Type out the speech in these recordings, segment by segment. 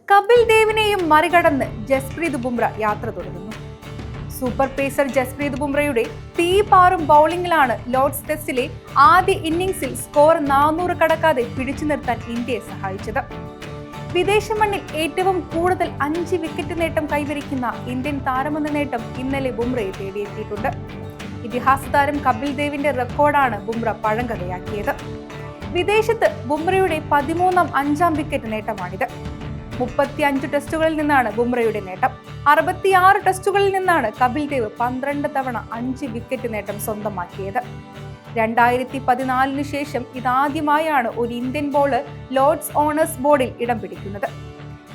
കപിൽ ദേവിനെയും മറികടന്ന് ജസ്പ്രീത് ബുംറ യാത്ര തുടരുന്നു. സൂപ്പർ പേസർ ജസ്പ്രീത് ബുംറയുടെ തീപാറും ബൗളിംഗിലാണ് ലോർഡ്സ് ടെസ്റ്റിലെ ആദ്യ ഇന്നിംഗ്സിൽ സ്കോർ 400 കടക്കാതെ പിടിച്ചു നിർത്താൻ ഇന്ത്യയെ സഹായിച്ചത്. വിദേശ മണ്ണിൽ ഏറ്റവും കൂടുതൽ 5 വിക്കറ്റ് നേട്ടം കൈവരിക്കുന്ന ഇന്ത്യൻ താരമെന്ന നേട്ടം ഇന്നലെ ബുംറയെ തേടിയെത്തിയിട്ടുണ്ട്. ഇതിഹാസ താരം കപിൽ ദേവിന്റെ റെക്കോർഡാണ് ബുംറ പഴങ്കഥയാക്കിയത്. വിദേശത്ത് ബുംറയുടെ 13ാം 5ാം വിക്കറ്റ് നേട്ടമാണിത്. 35 ടെസ്റ്റുകളിൽ നിന്നാണ് ബുംറയുടെ നേട്ടം. 66 ടെസ്റ്റുകളിൽ നിന്നാണ് കപിൽ ദേവ് 12 തവണ 5 വിക്കറ്റ് നേട്ടം സ്വന്തമാക്കിയത്. 2014 ശേഷം ഇതാദ്യമായാണ് ഒരു ഇന്ത്യൻ ബോളർ ലോർഡ്സ് ഓണേഴ്സ് ബോർഡിൽ ഇടം പിടിക്കുന്നത്.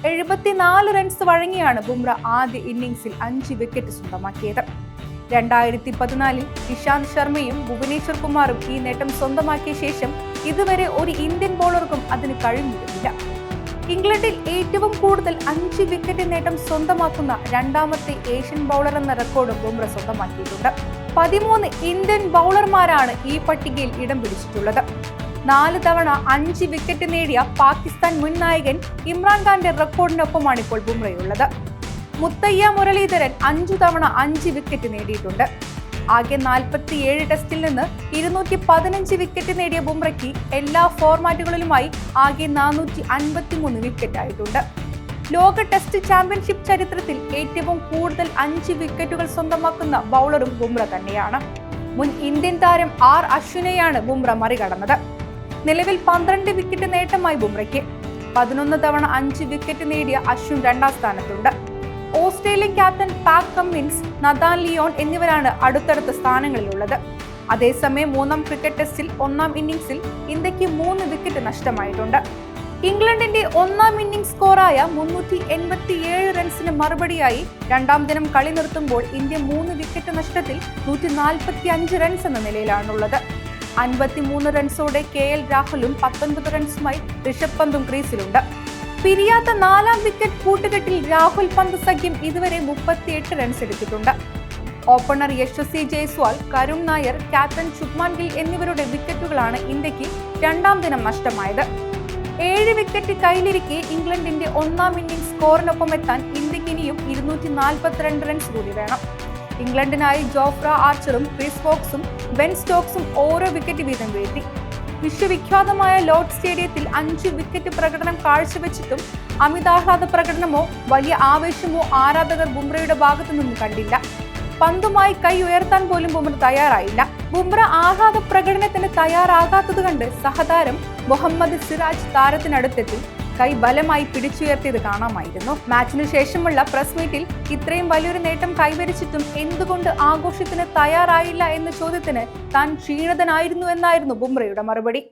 74 റൺസ് വഴങ്ങിയാണ് ബുംറ ആദ്യ ഇന്നിംഗ്സിൽ 5 വിക്കറ്റ് സ്വന്തമാക്കിയത്. 2014 ഇഷാന്ത് ശർമ്മയും ഭുവനേശ്വർ കുമാറും ഈ നേട്ടം സ്വന്തമാക്കിയ ശേഷം ഇതുവരെ ഒരു ഇന്ത്യൻ ബോളർക്കും അതിന് കഴിഞ്ഞിരുന്നില്ല. ഇംഗ്ലണ്ടിൽ ഏറ്റവും കൂടുതൽ 5 വിക്കറ്റ് നേട്ടം സ്വന്തമാക്കുന്ന രണ്ടാമത്തെ ഏഷ്യൻ ബൗളർ എന്ന റെക്കോർഡും ബുംറ സ്വന്തമാക്കിയിട്ടുണ്ട്. 13 ഇന്ത്യൻ ബൗളർമാരാണ് ഈ പട്ടികയിൽ ഇടം പിടിച്ചിട്ടുള്ളത്. 4 തവണ 5 വിക്കറ്റ് നേടിയ പാകിസ്ഥാൻ മുൻ നായകൻ ഇമ്രാൻഖാന്റെ റെക്കോർഡിനൊപ്പമാണ് ഇപ്പോൾ ബുംറയുള്ളത്. മുത്തയ്യ മുരളീധരൻ 5 തവണ 5 വിക്കറ്റ് നേടിയിട്ടുണ്ട്. ആകെ 47 ടെസ്റ്റിൽ നിന്ന് 215 വിക്കറ്റ് നേടിയ ബുംറയ്ക്ക് എല്ലാ ഫോർമാറ്റുകളിലുമായി ആകെ 453 വിക്കറ്റ് ആയിട്ടുണ്ട്. ലോക ടെസ്റ്റ് ചാമ്പ്യൻഷിപ്പ് ചരിത്രത്തിൽ ഏറ്റവും കൂടുതൽ 5 വിക്കറ്റുകൾ സ്വന്തമാക്കുന്ന ബൗളറും ബുംറ തന്നെയാണ്. മുൻ ഇന്ത്യൻ താരം ആർ അശ്വിനെയാണ് ബുംറ മറികടന്നത്. നിലവിൽ 12 വിക്കറ്റ് നേട്ടമായി ബുംറയ്ക്ക്. 11 തവണ 5 വിക്കറ്റ് നേടിയ അശ്വിൻ 2ാം സ്ഥാനത്തുണ്ട്. Australian captain Pat Cummins, Nathan Lyon എന്നിവരാണ് അടുത്തടുത്ത സ്ഥാനങ്ങളിലുള്ളത്. അതേസമയം 3ാം ക്രിക്കറ്റ് ടെസ്റ്റിൽ 1ാം ഇന്നിംഗ്സിൽ ഇന്ത്യക്ക് 3 വിക്കറ്റ് നഷ്ടമായിട്ടുണ്ട്. ഇംഗ്ലണ്ടിന്റെ 1ാം ഇന്നിംഗ്സ് സ്കോറായ 387 റൺസിന് മറുപടിയായി 2ാം ദിനം കളി നിർത്തുമ്പോൾ ഇന്ത്യ 3 വിക്കറ്റ് നഷ്ടത്തിൽ 145 റൺസ് എന്ന നിലയിലാണുള്ളത്. 53 റൺസോടെ KL രാഹുലും 19 റൺസുമായി ഋഷഭ് പന്തും ക്രീസിലുണ്ട്. പിരിയാത്ത 4ാം വിക്കറ്റ് കൂട്ടുകെട്ടിൽ രാഹുൽ പന്ത് സഖ്യം ഇതുവരെ 38 റൺസ് എടുത്തിട്ടുണ്ട്. ഓപ്പണർ യശസ്വി ജയ്സ്വാൾ, കരുൺ നായർ, ക്യാപ്റ്റൻ ശുഭ്മാൻ ഗിൽ എന്നിവരുടെ വിക്കറ്റുകളാണ് ഇന്ത്യക്ക് 2ാം ദിനം നഷ്ടമായത്. 7 വിക്കറ്റ് കയ്യിലിരിക്കെ ഇംഗ്ലണ്ടിന്റെ 1ാം ഇന്നിംഗ്സ് സ്കോറിനൊപ്പം എത്താൻ ഇന്ത്യക്ക് ഇനിയും 242 റൺസ് കൂടി വേണം. ഇംഗ്ലണ്ടിനായി ജോഫ്ര ആർച്ചറും ക്രിസ് വോക്സും ബെൻ സ്റ്റോക്സും ഓരോ വിക്കറ്റ് വീതം വീഴ്ത്തി. വിശ്വവിഖ്യാതമായ ലോർഡ്സ് സ്റ്റേഡിയത്തിൽ 5 വിക്കറ്റ് പ്രകടനം കാഴ്ചവെച്ചിട്ടും അമിതാഹ്ലാദ പ്രകടനമോ വലിയ ആവേശമോ ആരാധകർ ബുംറയുടെ ഭാഗത്തു നിന്നും കണ്ടില്ല. പന്തുമായി കൈ ഉയർത്താൻ പോലും ബുംറ തയ്യാറായില്ല. ബുംറ ആഹ്ലാദ പ്രകടനത്തിന് തയ്യാറാകാത്തത് കണ്ട് സഹതാരം മുഹമ്മദ് സിറാജ് താരത്തിനടുത്തെത്തി കൈ ബലമായി പിടിച്ചുയർത്തിയത് കാണാമായിരുന്നു. മാച്ചിനു ശേഷമുള്ള പ്രസ് മീറ്റിൽ ഇത്രയും വലിയൊരു നേട്ടം കൈവരിച്ചിട്ടും എന്തുകൊണ്ട് ആഘോഷത്തിന് തയ്യാറായില്ല എന്ന ചോദ്യത്തിന് താൻ ക്ഷീണിതനായിരുന്നു എന്നായിരുന്നു ബുംറയുടെ മറുപടി.